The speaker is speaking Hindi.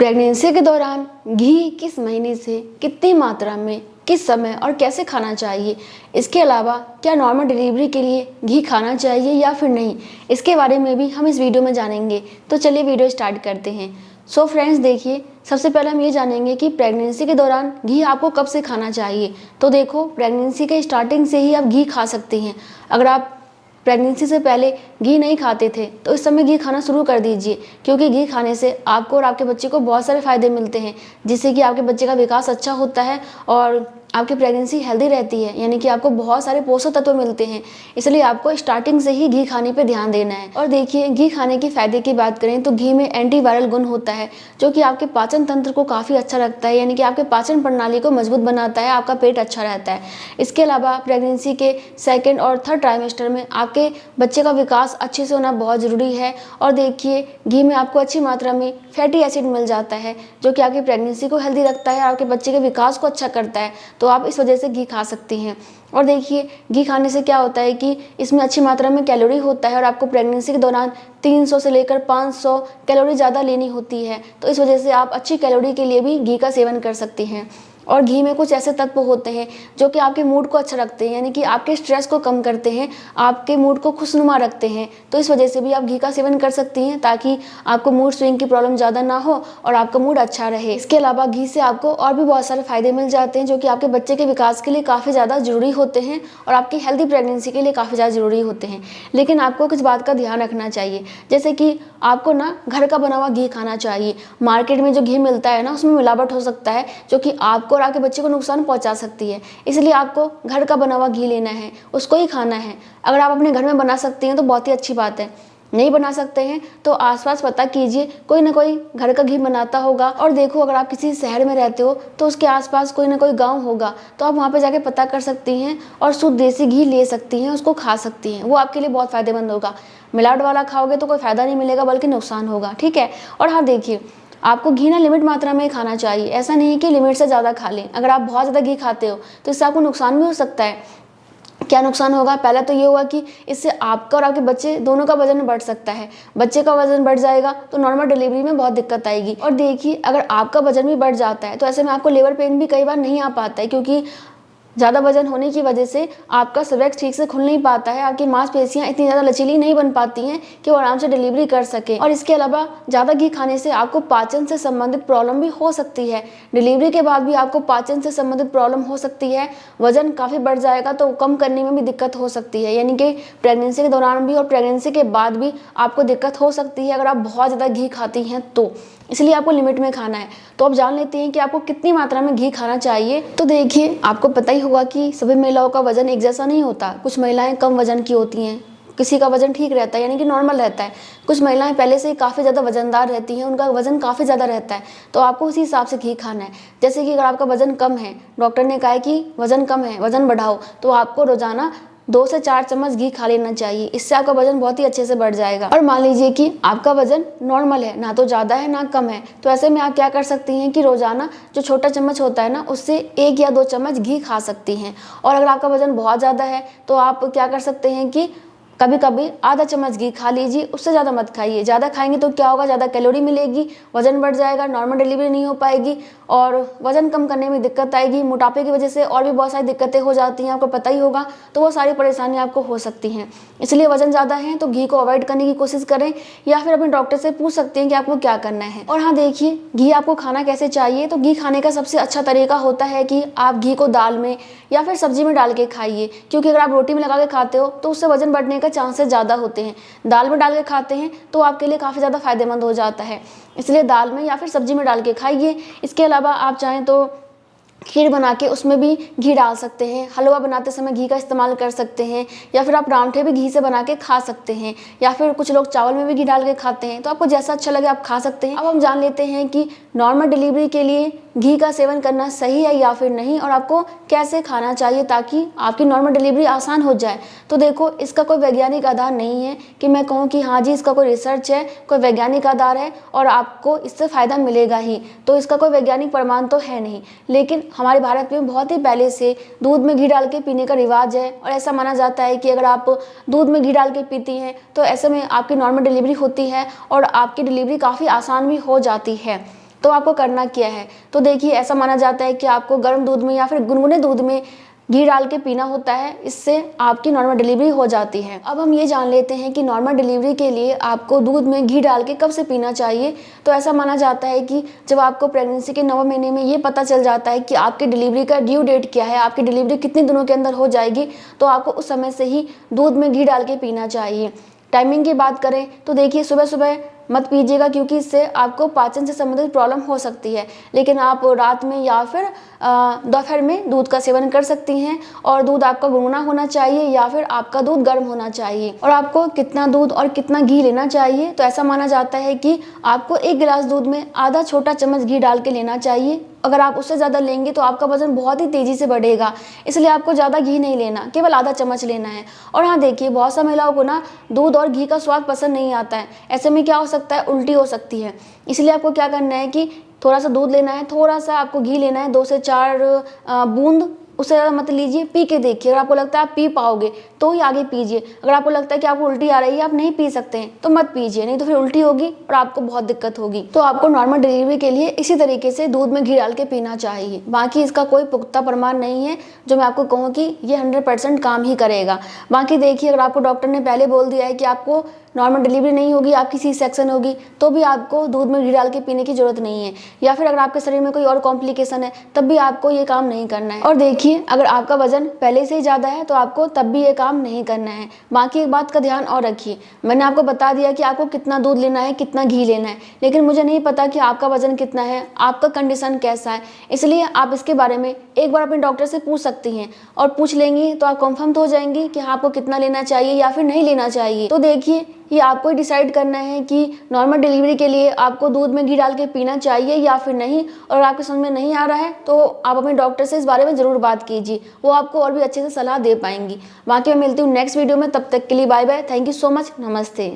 प्रेगनेंसी के दौरान घी किस महीने से कितनी मात्रा में किस समय और कैसे खाना चाहिए, इसके अलावा क्या नॉर्मल डिलीवरी के लिए घी खाना चाहिए या फिर नहीं, इसके बारे में भी हम इस वीडियो में जानेंगे। तो चलिए वीडियो स्टार्ट करते हैं। सो फ्रेंड्स देखिए, सबसे पहले हम ये जानेंगे कि प्रेगनेंसी के दौरान घी आपको कब से खाना चाहिए। तो देखो, प्रेगनेंसी के स्टार्टिंग से ही आप घी खा सकते हैं। अगर आप प्रेगनेंसी से पहले घी नहीं खाते थे तो इस समय घी खाना शुरू कर दीजिए, क्योंकि घी खाने से आपको और आपके बच्चे को बहुत सारे फ़ायदे मिलते हैं, जिससे कि आपके बच्चे का विकास अच्छा होता है और आपकी प्रेगनेंसी हेल्दी रहती है, यानी कि आपको बहुत सारे पोषक तत्व मिलते हैं। इसलिए आपको स्टार्टिंग से ही घी खाने पे ध्यान देना है। और देखिए, घी खाने के फ़ायदे की बात करें तो घी में एंटीवायरल गुण होता है, जो कि आपके पाचन तंत्र को काफ़ी अच्छा रखता है, यानी कि आपके पाचन प्रणाली को मजबूत बनाता है, आपका पेट अच्छा रहता है। इसके अलावा प्रेगनेंसी के सेकेंड और थर्ड ट्राइमेस्टर में आपके बच्चे का विकास अच्छे से होना बहुत ज़रूरी है। और देखिए, घी में आपको अच्छी मात्रा में फैटी एसिड मिल जाता है, जो कि आपकी प्रेगनेंसी को हेल्दी रखता है और आपके बच्चे के विकास को अच्छा करता है। तो आप इस वजह से घी खा सकती हैं। और देखिए, घी खाने से क्या होता है कि इसमें अच्छी मात्रा में कैलोरी होता है और आपको प्रेगनेंसी के दौरान 300 से लेकर 500 कैलोरी ज़्यादा लेनी होती है। तो इस वजह से आप अच्छी कैलोरी के लिए भी घी का सेवन कर सकती हैं। और घी में कुछ ऐसे तत्व होते हैं जो कि आपके मूड को अच्छा रखते हैं, यानी कि आपके स्ट्रेस को कम करते हैं, आपके मूड को खुशनुमा रखते हैं। तो इस वजह से भी आप घी का सेवन कर सकती हैं, ताकि आपको मूड स्विंग की प्रॉब्लम ज़्यादा ना हो और आपका मूड अच्छा रहे। इसके अलावा घी से आपको और भी बहुत सारे फ़ायदे मिल जाते हैं, जो कि आपके बच्चे के विकास के लिए काफ़ी ज़्यादा ज़रूरी होते हैं और आपकी हेल्दी प्रेगनेंसी के लिए काफ़ी ज़्यादा ज़रूरी होते हैं। लेकिन आपको कुछ बात का ध्यान रखना चाहिए, जैसे कि आपको ना घर का बना हुआ घी खाना चाहिए। मार्केट में जो घी मिलता है ना, उसमें मिलावट हो सकता है, जो कि आपको और आपके बच्चे को नुकसान पहुंचा सकती है। इसलिए आपको घर का बना हुआ घी लेना है, उसको ही खाना है। अगर आप अपने घर में बना सकती हैं तो बहुत ही अच्छी बात है। नहीं बना सकते हैं तो आसपास पता कीजिए, कोई ना कोई घर का घी बनाता होगा। और देखो, अगर आप किसी शहर में रहते हो तो उसके आसपास कोई ना कोई गांव होगा, तो आप वहाँ पे जाके पता कर सकती हैं और शुद्ध देसी घी ले सकती हैं, उसको खा सकती हैं। वो आपके लिए बहुत फ़ायदेमंद होगा। मिलावट वाला खाओगे तो कोई फ़ायदा नहीं मिलेगा, बल्कि नुकसान होगा। ठीक है। और हाँ देखिए, आपको घी ना लिमिट मात्रा में ही खाना चाहिए। ऐसा नहीं है कि लिमिट से ज़्यादा खा लें। अगर आप बहुत ज़्यादा घी खाते हो तो इससे आपको नुकसान भी हो सकता है। क्या नुकसान होगा? पहला तो ये होगा कि इससे आपका और आपके बच्चे दोनों का वजन बढ़ सकता है। बच्चे का वजन बढ़ जाएगा तो नॉर्मल डिलीवरी में बहुत दिक्कत आएगी। और देखिए, अगर आपका वजन भी बढ़ जाता है तो ऐसे में आपको लेबर पेन भी कई बार नहीं आ पाता है, क्योंकि ज़्यादा वजन होने की वजह से आपका सर्वैक्स ठीक से खुल नहीं पाता है। आपकी मांसपेशियां इतनी ज़्यादा लचीली नहीं बन पाती हैं कि वो आराम से डिलीवरी कर सकें। और इसके अलावा ज़्यादा घी खाने से आपको पाचन से संबंधित प्रॉब्लम भी हो सकती है। डिलीवरी के बाद भी आपको पाचन से संबंधित प्रॉब्लम हो सकती है। वजन काफ़ी बढ़ जाएगा तो कम करने में भी दिक्कत हो सकती है, यानी कि प्रेगनेंसी के दौरान भी और प्रेगनेंसी के बाद भी आपको दिक्कत हो सकती है अगर आप बहुत ज़्यादा घी खाती हैं तो। इसलिए आपको लिमिट में खाना है। तो आप जान लेते हैं कि आपको कितनी मात्रा में घी खाना चाहिए। तो देखिए, आपको पता ही होगा कि सभी महिलाओं का वजन एक जैसा नहीं होता। कुछ महिलाएं कम वजन की होती हैं, किसी का वजन ठीक रहता है, यानी कि नॉर्मल रहता है। कुछ महिलाएं पहले से ही काफ़ी ज़्यादा वजनदार रहती हैं, उनका वजन काफ़ी ज़्यादा रहता है। तो आपको उसी हिसाब से घी खाना है। जैसे कि अगर आपका वजन कम है, डॉक्टर ने कहा है कि वजन कम है, वजन बढ़ाओ, तो आपको रोजाना 2 से 4 चम्मच घी खा लेना चाहिए। इससे आपका वजन बहुत ही अच्छे से बढ़ जाएगा। और मान लीजिए कि आपका वजन नॉर्मल है, ना तो ज़्यादा है ना कम है, तो ऐसे में आप क्या कर सकती हैं कि रोजाना जो छोटा चम्मच होता है ना, उससे 1 या 2 चम्मच घी खा सकती हैं। और अगर आपका वजन बहुत ज़्यादा है तो आप क्या कर सकते हैं कि कभी कभी आधा चम्मच घी खा लीजिए, उससे ज़्यादा मत खाइए। ज़्यादा खाएंगे तो क्या होगा, ज़्यादा कैलोरी मिलेगी, वजन बढ़ जाएगा, नॉर्मल डिलीवरी नहीं हो पाएगी और वजन कम करने में दिक्कत आएगी। मोटापे की वजह से और भी बहुत सारी दिक्कतें हो जाती हैं, आपको पता ही होगा। तो वो सारी परेशानियां आपको हो सकती हैं। इसलिए वजन ज़्यादा है तो घी को अवॉइड करने की कोशिश करें, या फिर अपने डॉक्टर से पूछ सकते हैं कि आपको क्या करना है। और हाँ देखिए, घी आपको खाना कैसे चाहिए। तो घी खाने का सबसे अच्छा तरीका होता है कि आप घी को दाल में या फिर सब्जी में डाल के खाइए, क्योंकि अगर आप रोटी में लगा के खाते हो तो उससे वजन बढ़ने का चांसेस ज़्यादा होते हैं। दाल में डाल के खाते हैं तो आपके लिए काफ़ी ज़्यादा फायदेमंद हो जाता है। इसलिए दाल में या फिर सब्जी में डाल के खाइए। इसके अलावा आप चाहें तो खीर बना के उसमें भी घी डाल सकते हैं। हलवा बनाते समय घी का इस्तेमाल कर सकते हैं, या फिर आप परांठे भी घी से बना के खा सकते हैं, या फिर कुछ लोग चावल में भी घी डाल के खाते हैं। तो आपको जैसा अच्छा लगे आप खा सकते हैं। अब हम जान लेते हैं कि नॉर्मल डिलीवरी के लिए घी का सेवन करना सही है या फिर नहीं, और आपको कैसे खाना चाहिए ताकि आपकी नॉर्मल डिलीवरी आसान हो जाए। तो देखो, इसका कोई वैज्ञानिक आधार नहीं है कि मैं कहूँ कि हाँ जी इसका कोई रिसर्च है, कोई वैज्ञानिक आधार है और आपको इससे फ़ायदा मिलेगा ही। तो इसका कोई वैज्ञानिक प्रमाण तो है नहीं। लेकिन हमारे भारत में बहुत ही पहले से दूध में घी डाल के पीने का रिवाज है, और ऐसा माना जाता है कि अगर आप दूध में घी डाल के पीती हैं तो ऐसे में आपकी नॉर्मल डिलीवरी होती है और आपकी डिलीवरी काफ़ी आसान भी हो जाती है। तो आपको करना क्या है? तो देखिए, ऐसा माना जाता है कि आपको गर्म दूध में या फिर गुनगुने दूध में घी डाल के पीना होता है, इससे आपकी नॉर्मल डिलीवरी हो जाती है। अब हम ये जान लेते हैं कि नॉर्मल डिलीवरी के लिए आपको दूध में घी डाल के कब से पीना चाहिए। तो ऐसा माना जाता है कि जब आपको प्रेगनेंसी के 9वें महीने में ये पता चल जाता है कि आपकी डिलीवरी का ड्यू डेट क्या है, आपकी डिलीवरी कितने दिनों के अंदर हो जाएगी, तो आपको उस समय से ही दूध में घी डाल के पीना चाहिए। टाइमिंग की बात करें तो देखिए, सुबह सुबह मत पीजिएगा, क्योंकि इससे आपको पाचन से संबंधित प्रॉब्लम हो सकती है। लेकिन आप रात में या फिर दोपहर में दूध का सेवन कर सकती हैं। और दूध आपका गुनगुना होना चाहिए या फिर आपका दूध गर्म होना चाहिए। और आपको कितना दूध और कितना घी लेना चाहिए, तो ऐसा माना जाता है कि आपको 1 गिलास दूध में आधा छोटा चम्मच घी डाल के लेना चाहिए। अगर आप उससे ज़्यादा लेंगे तो आपका वजन बहुत ही तेज़ी से बढ़ेगा, इसलिए आपको ज़्यादा घी नहीं लेना, केवल आधा चम्मच लेना है। और हाँ देखिए, बहुत सा महिलाओं को ना दूध और घी का स्वाद पसंद नहीं आता है। ऐसे में क्या हो सकता है, उल्टी हो सकती है। इसलिए आपको क्या करना है कि थोड़ा सा दूध लेना है, थोड़ा सा आपको घी लेना है, 2 से 4 बूंद, उससे ज़्यादा मत लीजिए। पी के देखिए, अगर आपको लगता है आप पी पाओगे तो ही आगे पीजिए। अगर आपको लगता है कि आपको उल्टी आ रही है, आप नहीं पी सकते हैं, तो मत पीजिए, नहीं तो फिर उल्टी होगी और आपको बहुत दिक्कत होगी। तो आपको नॉर्मल डिलीवरी के लिए इसी तरीके से दूध में घी डाल के पीना चाहिए। बाकी इसका कोई पुख्ता प्रमाण नहीं है जो मैं आपको कहूँ कि ये 100% काम ही करेगा। बाकी देखिए, अगर आपको डॉक्टर ने पहले बोल दिया है कि आपको नॉर्मल डिलीवरी नहीं होगी, आपकी सी सेक्शन होगी, तो भी आपको दूध में घी डाल के पीने की जरूरत नहीं है। या फिर अगर आपके शरीर में कोई और कॉम्प्लिकेशन है, तब भी आपको ये काम नहीं करना है। और देखिए, अगर आपका वजन पहले से ही ज़्यादा है तो आपको तब भी ये काम नहीं करना है। बाकी एक बात का ध्यान और रखिए, मैंने आपको बता दिया कि आपको कितना दूध लेना है, कितना घी लेना है, लेकिन मुझे नहीं पता कि आपका वजन कितना है, आपका कंडीशन कैसा है। इसलिए आप इसके बारे में एक बार अपने डॉक्टर से पूछ सकती हैं, और पूछ लेंगी तो आप कंफर्म तो हो जाएंगी कि हाँ, आपको कितना लेना चाहिए या फिर नहीं लेना चाहिए। तो देखिए, ये आपको ही डिसाइड करना है कि नॉर्मल डिलीवरी के लिए आपको दूध में घी डाल के पीना चाहिए या फिर नहीं। और आपके समझ में नहीं आ रहा है तो आप अपने डॉक्टर से इस बारे में ज़रूर बात कीजिए, वो आपको और भी अच्छे से सलाह दे पाएंगी। बाकी मैं मिलती हूँ नेक्स्ट वीडियो में, तब तक के लिए bye bye. Thank you so much, नमस्ते।